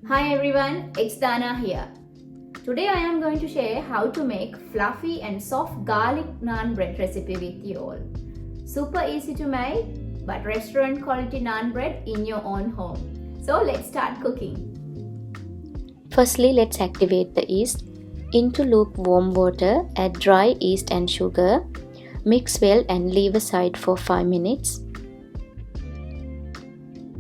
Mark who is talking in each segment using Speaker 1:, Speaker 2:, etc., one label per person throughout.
Speaker 1: Hi everyone, it's Dana here. Today I am going to share how to make fluffy and soft garlic naan bread recipe with you all. Super easy to make, but restaurant quality naan bread in your own home. So let's start cooking.
Speaker 2: Firstly, let's activate the yeast. Into lukewarm water, add dry yeast and sugar. Mix well and leave aside for 5 minutes.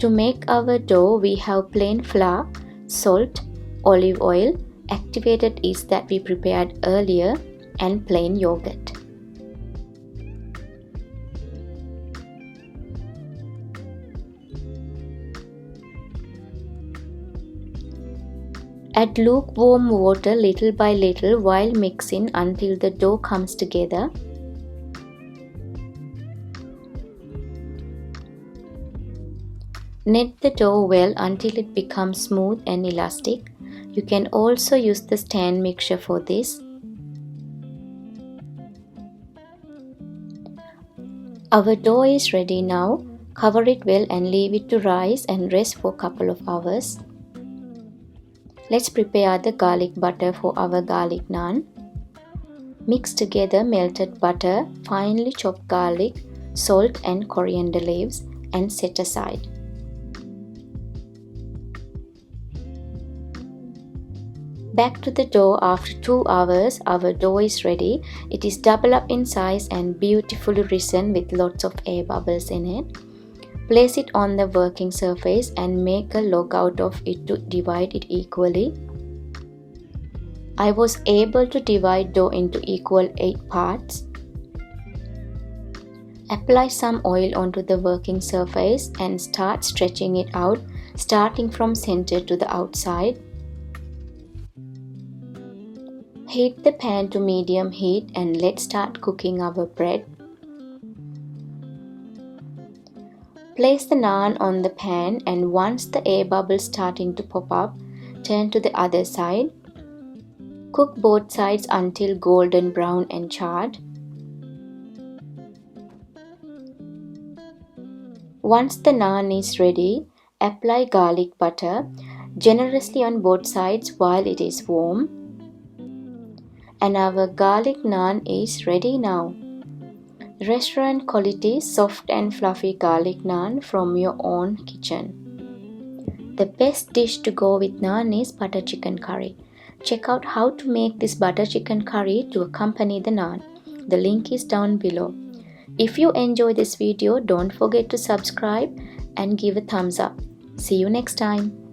Speaker 2: To make our dough, we have plain flour, salt, olive oil, activated yeast that we prepared earlier, and plain yogurt. Add lukewarm water little by little while mixing until the dough comes together. Knead the dough well until it becomes smooth and elastic. You can also use the stand mixture for this. Our dough is ready now. Cover it well and leave it to rise and rest for a couple of hours. Let's prepare the garlic butter for our garlic naan. Mix together melted butter, finely chopped garlic, salt and coriander leaves and set aside. Back to the dough after 2 hours. Our dough is ready. It is double up in size and beautifully risen with lots of air bubbles in it. Place it on the working surface and make a log out of it to divide it equally. I was able to divide dough into equal 8 parts. Apply some oil onto the working surface and start stretching it out, starting from center to the outside. Heat the pan to medium heat and let's start cooking our bread. Place the naan on the pan and once the air bubbles starting to pop up, turn to the other side. Cook both sides until golden brown and charred. Once the naan is ready, apply garlic butter generously on both sides while it is warm. And our garlic naan is ready now. Restaurant quality soft and fluffy garlic naan from your own kitchen. The best dish to go with naan is butter chicken curry. Check out how to make this butter chicken curry to accompany the naan. The link is down below. If you enjoy this video, don't forget to subscribe and give a thumbs up. See you next time.